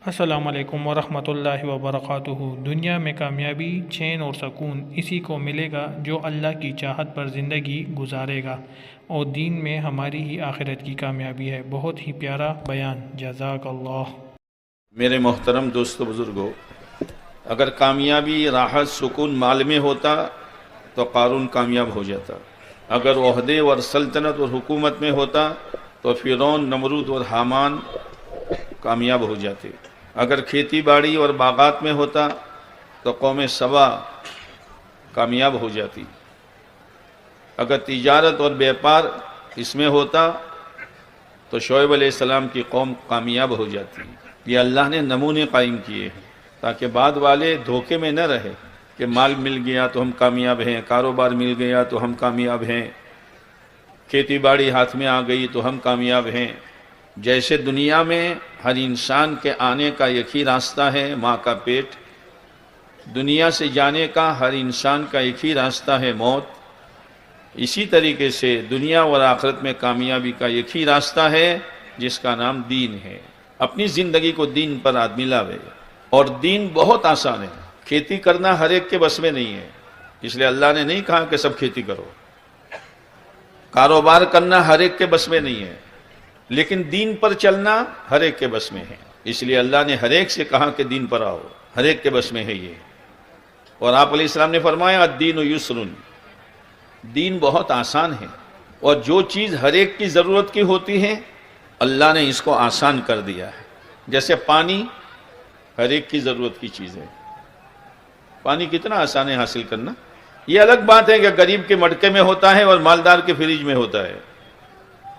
السلام علیکم ورحمۃ اللہ وبرکاتہ۔ دنیا میں کامیابی، چین اور سکون اسی کو ملے گا جو اللہ کی چاہت پر زندگی گزارے گا، اور دین میں ہماری ہی آخرت کی کامیابی ہے۔ بہت ہی پیارا بیان، جزاک اللہ۔ میرے محترم دوستو بزرگو، اگر کامیابی، راحت، سکون مال میں ہوتا تو قارون کامیاب ہو جاتا۔ اگر عہدے اور سلطنت اور حکومت میں ہوتا تو فرعون، نمرود اور حامان کامیاب ہو جاتے۔ اگر کھیتی باڑی اور باغات میں ہوتا تو قوم سبا کامیاب ہو جاتی۔ اگر تجارت اور بیپار اس میں ہوتا تو شعیب علیہ السلام کی قوم کامیاب ہو جاتی۔ یہ اللہ نے نمونے قائم کیے ہیں تاکہ بعد والے دھوکے میں نہ رہے کہ مال مل گیا تو ہم کامیاب ہیں، کاروبار مل گیا تو ہم کامیاب ہیں، کھیتی باڑی ہاتھ میں آ گئی تو ہم کامیاب ہیں۔ جیسے دنیا میں ہر انسان کے آنے کا ایک ہی راستہ ہے، ماں کا پیٹ، دنیا سے جانے کا ہر انسان کا ایک ہی راستہ ہے، موت، اسی طریقے سے دنیا اور آخرت میں کامیابی کا ایک ہی راستہ ہے جس کا نام دین ہے۔ اپنی زندگی کو دین پر آدمی لاوے، اور دین بہت آسان ہے۔ کھیتی کرنا ہر ایک کے بس میں نہیں ہے، اس لیے اللہ نے نہیں کہا کہ سب کھیتی کرو۔ کاروبار کرنا ہر ایک کے بس میں نہیں ہے، لیکن دین پر چلنا ہر ایک کے بس میں ہے، اس لیے اللہ نے ہر ایک سے کہا کہ دین پر آؤ، ہر ایک کے بس میں ہے یہ۔ اور آپ علیہ السلام نے فرمایا الدین یسر، دین بہت آسان ہے، اور جو چیز ہر ایک کی ضرورت کی ہوتی ہے اللہ نے اس کو آسان کر دیا ہے۔ جیسے پانی ہر ایک کی ضرورت کی چیز ہے، پانی کتنا آسان ہے حاصل کرنا۔ یہ الگ بات ہے کہ غریب کے مٹکے میں ہوتا ہے اور مالدار کے فریج میں ہوتا ہے،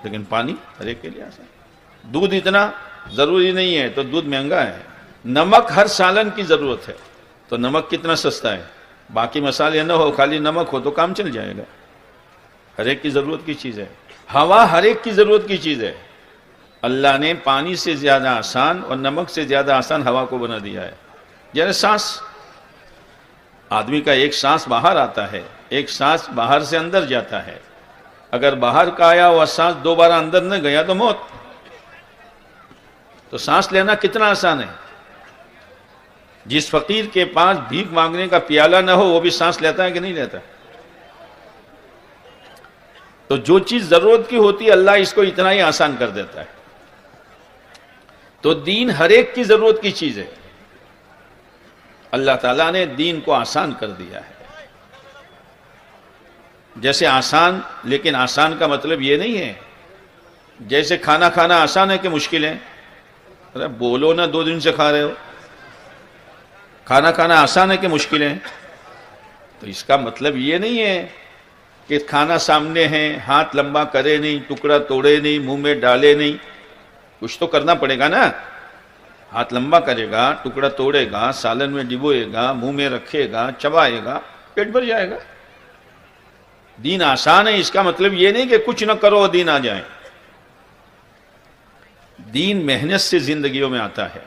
لیکن پانی ہر ایک کے لیے آسان ہے۔ دودھ اتنا ضروری نہیں ہے تو دودھ مہنگا ہے۔ نمک ہر سالن کی ضرورت ہے تو نمک کتنا سستا ہے۔ باقی مسالے نہ ہو، خالی نمک ہو تو کام چل جائے گا۔ ہر ایک کی ضرورت کی چیز ہے۔ ہوا ہر ایک کی ضرورت کی چیز ہے۔ اللہ نے پانی سے زیادہ آسان اور نمک سے زیادہ آسان ہوا کو بنا دیا ہے۔ جیسے سانس، آدمی کا ایک سانس باہر آتا ہے، ایک سانس باہر سے اندر جاتا ہے۔ اگر باہر کا آیا ہوا سانس دوبارہ اندر نہ گیا تو موت۔ تو سانس لینا کتنا آسان ہے۔ جس فقیر کے پاس بھیک مانگنے کا پیالہ نہ ہو وہ بھی سانس لیتا ہے کہ نہیں لیتا؟ تو جو چیز ضرورت کی ہوتی ہے اللہ اس کو اتنا ہی آسان کر دیتا ہے۔ تو دین ہر ایک کی ضرورت کی چیز ہے، اللہ تعالیٰ نے دین کو آسان کر دیا ہے۔ جیسے آسان، لیکن آسان کا مطلب یہ نہیں ہے جیسے کھانا کھانا آسان ہے کہ مشکل ہے۔ ارے بولو نا، 2 دن سے کھا رہے ہو۔ کھانا کھانا آسان ہے کہ مشکل ہے؟ تو اس کا مطلب یہ نہیں ہے کہ کھانا سامنے ہے، ہاتھ لمبا کرے نہیں، ٹکڑا توڑے نہیں، منہ میں ڈالے نہیں، کچھ تو کرنا پڑے گا نا۔ ہاتھ لمبا کرے گا، ٹکڑا توڑے گا، سالن میں ڈبوئے گا، منہ میں رکھے گا، چبائے گا، پیٹ بھر جائے گا۔ دین آسان ہے، اس کا مطلب یہ نہیں کہ کچھ نہ کرو دین آ جائے۔ دین محنت سے زندگیوں میں آتا ہے،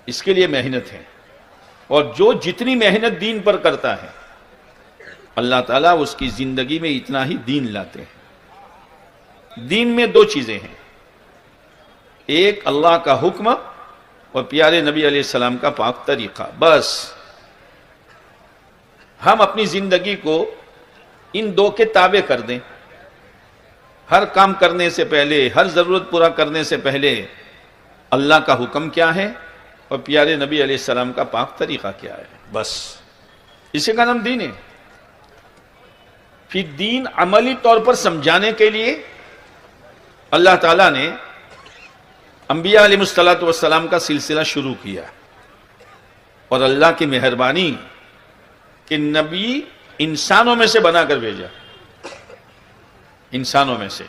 اس کے لیے محنت ہے، اور جو جتنی محنت دین پر کرتا ہے اللہ تعالیٰ اس کی زندگی میں اتنا ہی دین لاتے ہیں۔ دین میں 2 چیزیں ہیں، ایک اللہ کا حکم اور پیارے نبی علیہ السلام کا پاک طریقہ۔ بس ہم اپنی زندگی کو ان 2 کے تابع کر دیں۔ ہر کام کرنے سے پہلے، ہر ضرورت پورا کرنے سے پہلے اللہ کا حکم کیا ہے اور پیارے نبی علیہ السلام کا پاک طریقہ کیا ہے، بس اسی کا نام دین ہے۔ پھر دین عملی طور پر سمجھانے کے لیے اللہ تعالیٰ نے انبیاء علیہ السلام کا سلسلہ شروع کیا، اور اللہ کی مہربانی کہ نبی انسانوں میں سے بنا کر بھیجا۔ انسانوں میں سے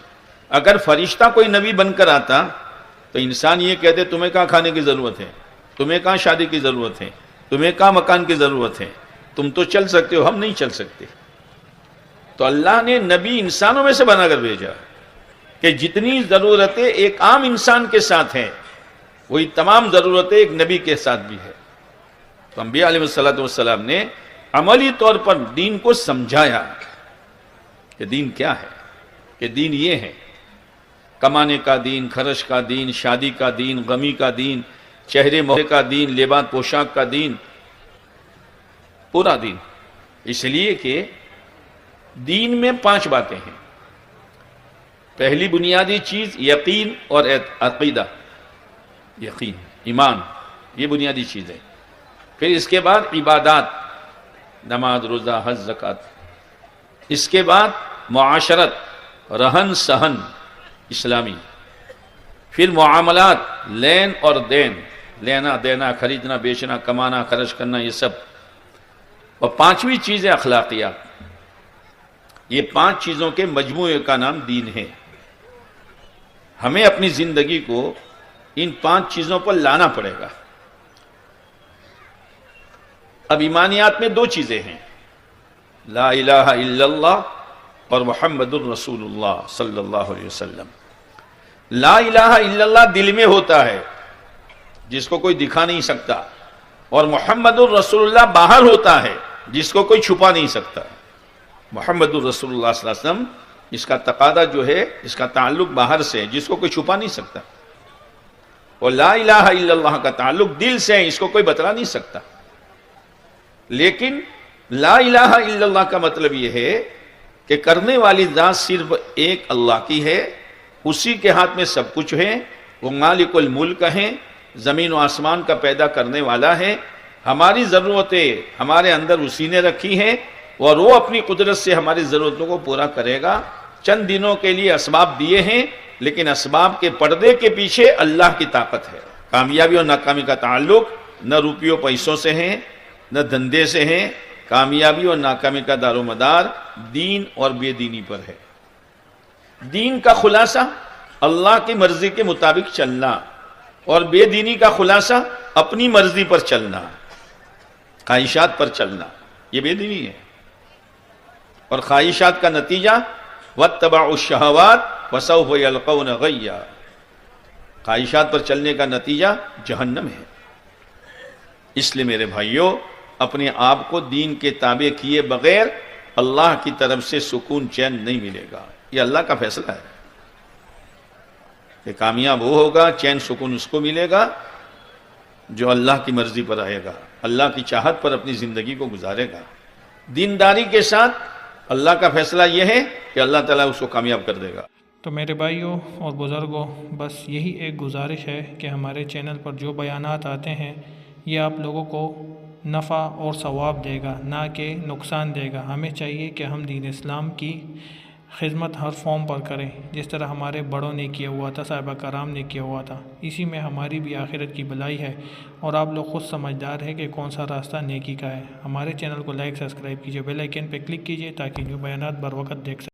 اگر فرشتہ کوئی نبی بن کر آتا تو انسان یہ کہتے تمہیں کہاں کھانے کی ضرورت ہے، تمہیں کہاں شادی کی ضرورت ہے، تمہیں کہاں مکان کی ضرورت ہے، تم تو چل سکتے ہو، ہم نہیں چل سکتے۔ تو اللہ نے نبی انسانوں میں سے بنا کر بھیجا کہ جتنی ضرورتیں ایک عام انسان کے ساتھ ہیں وہی تمام ضرورتیں ایک نبی کے ساتھ بھی ہے۔ تو انبیاء علیہ السلام نے عملی طور پر دین کو سمجھایا کہ دین کیا ہے، کہ دین یہ ہے۔ کمانے کا دین، خرچ کا دین، شادی کا دین، غمی کا دین، چہرے مہرے کا دین، لباس پوشاک کا دین، پورا دین۔ اس لیے کہ دین میں 5 باتیں ہیں۔ پہلی بنیادی چیز یقین اور عقیدہ، یقین، ایمان، یہ بنیادی چیز ہے۔ پھر اس کے بعد عبادات، نماز، روزہ، حج، زکوٰۃ۔ اس کے بعد معاشرت، رہن سہن اسلامی۔ پھر معاملات، لین اور دین، لینا دینا، خریدنا بیچنا، کمانا خرچ کرنا، یہ سب۔ اور 5ویں چیز ہے اخلاقیات۔ یہ 5 چیزوں کے مجموعے کا نام دین ہے۔ ہمیں اپنی زندگی کو ان 5 چیزوں پر لانا پڑے گا۔ اب ایمانیات میں 2 چیزیں ہیں، لا الہ الا اللہ اور محمد الرسول اللہ صلی اللہ علیہ وسلم۔ لا الہ الا اللہ دل میں ہوتا ہے، جس کو کوئی دکھا نہیں سکتا، اور محمد الرسول اللہ باہر ہوتا ہے، جس کو کوئی چھپا نہیں سکتا۔ محمد الرسول اللہ صلی اللہ علیہ وسلم، اس کا تقاضا جو ہے، اس کا تعلق باہر سے ہے، جس کو کوئی چھپا نہیں سکتا، اور لا الہ الا اللہ کا تعلق دل سے ہے، اس کو کوئی بتلا نہیں سکتا۔ لیکن لا الہ الا اللہ کا مطلب یہ ہے کہ کرنے والی ذات صرف ایک اللہ کی ہے، اسی کے ہاتھ میں سب کچھ ہے، وہ مالک الملک ہے، زمین و آسمان کا پیدا کرنے والا ہے، ہماری ضرورتیں ہمارے اندر اسی نے رکھی ہیں، اور وہ اپنی قدرت سے ہماری ضرورتوں کو پورا کرے گا۔ چند دنوں کے لیے اسباب دیے ہیں، لیکن اسباب کے پردے کے پیچھے اللہ کی طاقت ہے۔ کامیابی اور ناکامی کا تعلق نہ روپیوں پیسوں سے ہے، نہ دھندے سے ہے۔ کامیابی اور ناکامی کا دار و مدار دین اور بے دینی پر ہے۔ دین کا خلاصہ اللہ کی مرضی کے مطابق چلنا، اور بے دینی کا خلاصہ اپنی مرضی پر چلنا، خواہشات پر چلنا، یہ بے دینی ہے۔ اور خواہشات کا نتیجہ وَاتَّبَعُوا الشَّهَوَاتِ وَسَوْفَ يَلْقَوْنَ غَيًّا، خواہشات پر چلنے کا نتیجہ جہنم ہے۔ اس لیے میرے بھائیوں، اپنے آپ کو دین کے تابع کیے بغیر اللہ کی طرف سے سکون چین نہیں ملے گا۔ یہ اللہ کا فیصلہ ہے کہ کامیاب وہ ہوگا، چین سکون اس کو ملے گا جو اللہ کی مرضی پر آئے گا، اللہ کی چاہت پر اپنی زندگی کو گزارے گا۔ دینداری کے ساتھ اللہ کا فیصلہ یہ ہے کہ اللہ تعالیٰ اس کو کامیاب کر دے گا۔ تو میرے بھائیوں اور بزرگوں، بس یہی ایک گزارش ہے کہ ہمارے چینل پر جو بیانات آتے ہیں یہ آپ لوگوں کو نفع اور ثواب دے گا، نہ کہ نقصان دے گا۔ ہمیں چاہیے کہ ہم دین اسلام کی خدمت ہر فارم پر کریں، جس طرح ہمارے بڑوں نے کیا ہوا تھا، صحابہ کرام نے کیا ہوا تھا۔ اسی میں ہماری بھی آخرت کی بھلائی ہے، اور آپ لوگ خود سمجھدار ہیں کہ کون سا راستہ نیکی کا ہے۔ ہمارے چینل کو لائک، سبسکرائب کیجئے، بیل آئیکن پہ کلک کیجئے تاکہ جو بیانات بر وقت دیکھ سکیں۔